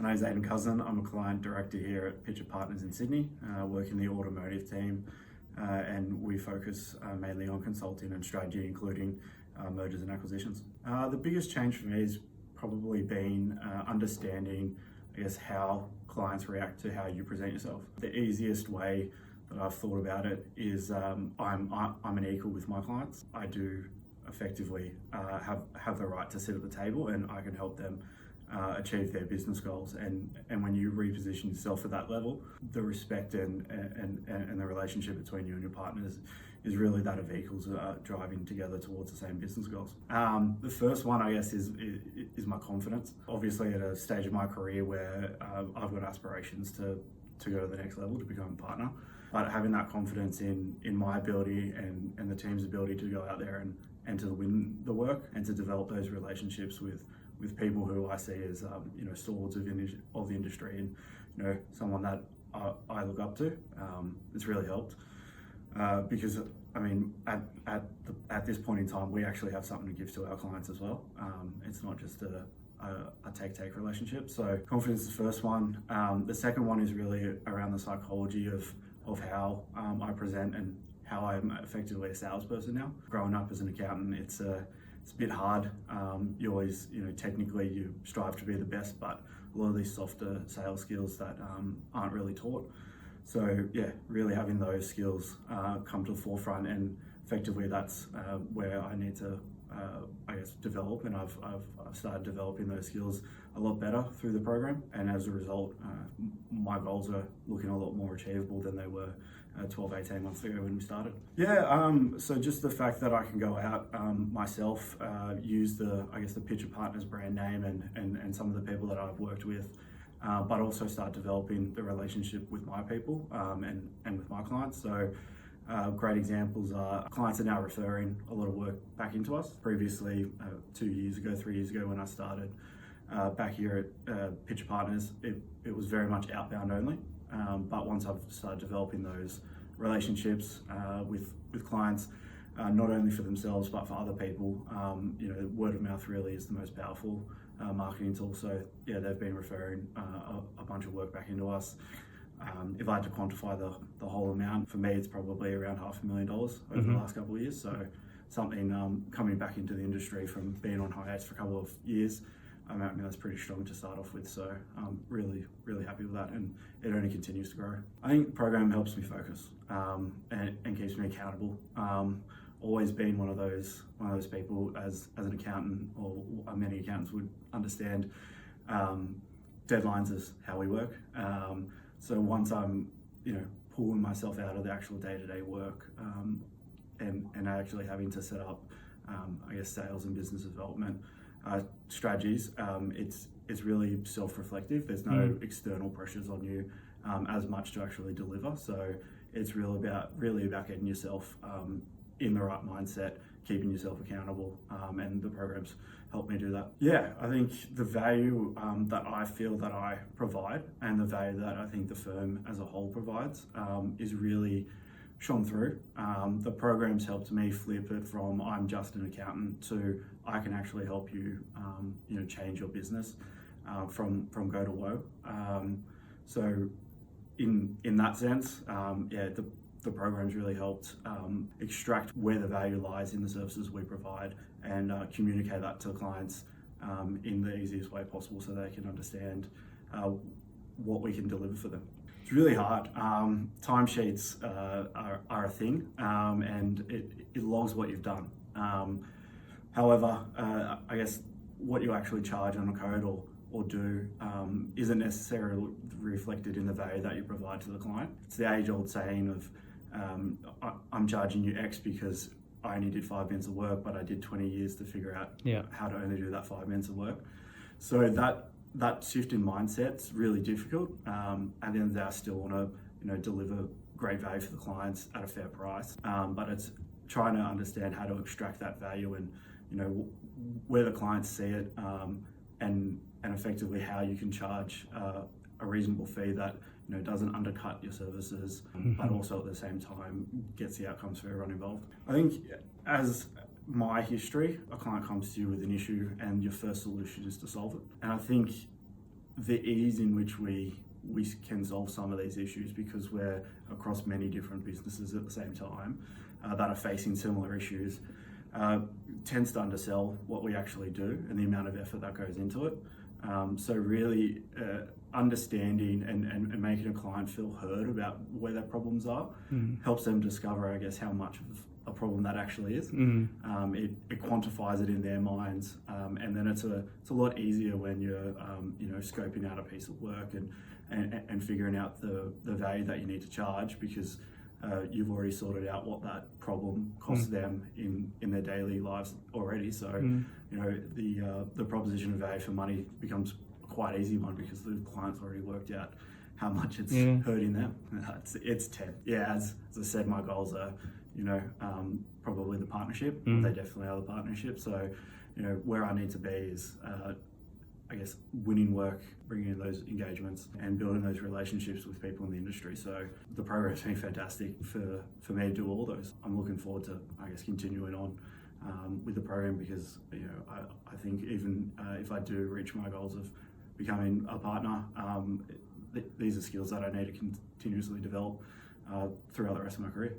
My name is Aidan. I'm a client director here at Pitcher Partners in Sydney, work in the automotive team, and we focus mainly on consulting and strategy, including mergers and acquisitions. The biggest change for me has probably been understanding, how clients react to how you present yourself. The easiest way that I've thought about it is I'm an equal with my clients. I do effectively have the right to sit at the table, and I can help them achieve their business goals. And when you reposition yourself at that level, the respect and the relationship between you and your partners is really that of equals driving together towards the same business goals. The first one, is my confidence. Obviously, at a stage of my career where I've got aspirations to go to the next level, to become a partner, but having that confidence in my ability and the team's ability to go out there and to win the work and to develop those relationships with people who I see as stalwarts of the industry, and someone that I look up to. It's really helped because at this point in time, we actually have something to give to our clients as well. It's not just a take relationship. So confidence is the first one. The second one is really around the psychology of how I present and how I'm effectively a salesperson now. Growing up as an accountant, it's a bit hard. You always, technically you strive to be the best, but a lot of these softer sales skills that aren't really taught. So yeah, really having those skills come to the forefront, and effectively that's where I need to develop, and I've started developing those skills a lot better through the program, and as a result my goals are looking a lot more achievable than they were 12-18 months ago when we started. So just the fact that I can go out myself, use the Pitcher Partners brand name and some of the people that I've worked with, but also start developing the relationship with my people and with my clients. So great examples are clients are now referring a lot of work back into us. Previously, 3 years ago when I started back here at Pitcher Partners, it was very much outbound only. But once I've started developing those relationships with clients, not only for themselves but for other people, word of mouth really is the most powerful marketing tool. So yeah, they've been referring a bunch of work back into us. If I had to quantify the whole amount, for me it's probably around $500,000 over the last couple of years. So something coming back into the industry from being on hiatus for a couple of years, that's pretty strong to start off with. So I'm really happy with that, and it only continues to grow. I think the program helps me focus and keeps me accountable. Always been one of those people as an accountant, or many accountants would understand, deadlines is how we work. So once I'm, pulling myself out of the actual day-to-day work and actually having to set up, sales and business development strategies, it's really self-reflective. There's no external pressures on you as much to actually deliver. So it's really about getting yourself in the right mindset, keeping yourself accountable, and the programs help me do that. Yeah, I think the value that I feel that I provide, and the value that I think the firm as a whole provides, is really shone through. The program's helped me flip it from I'm just an accountant to I can actually help you, change your business from go to woe. So in that sense, the program's really helped extract where the value lies in the services we provide, and communicate that to clients in the easiest way possible, so they can understand what we can deliver for them. It's really hard. Timesheets are a thing, and it logs what you've done. However, what you actually charge on a code or do isn't necessarily reflected in the value that you provide to the client. It's the age-old saying of I'm charging you X because I only did 5 minutes of work, but I did 20 years to figure out how to only do that 5 minutes of work. So that shift in mindset's really difficult. And then they still want to deliver great value for the clients at a fair price. But it's trying to understand how to extract that value, and where the clients see it, and effectively how you can charge a reasonable fee that doesn't undercut your services, but also at the same time gets the outcomes for everyone involved. I think as my history, a client comes to you with an issue and your first solution is to solve it. And I think the ease in which we can solve some of these issues, because we're across many different businesses at the same time that are facing similar issues, tends to undersell what we actually do and the amount of effort that goes into it. So really understanding and making a client feel heard about where their problems are helps them discover, I guess, how much of a problem that actually is. It quantifies it in their minds, and then it's a lot easier when you're scoping out a piece of work and figuring out the value that you need to charge, because you've already sorted out what that problem costs them in their daily lives already. So the proposition of value for money becomes a quite easy one, because the client's already worked out how much it's hurting them. It's 10. Yeah, as I said, my goals are probably the partnership. They definitely are the partnership. So where I need to be is I guess winning work, bringing in those engagements and building those relationships with people in the industry. So the program's been fantastic for me to do all those. I'm looking forward to, I guess, continuing on with the program, because I think even if I do reach my goals of becoming a partner, these are skills that I need to continuously develop throughout the rest of my career.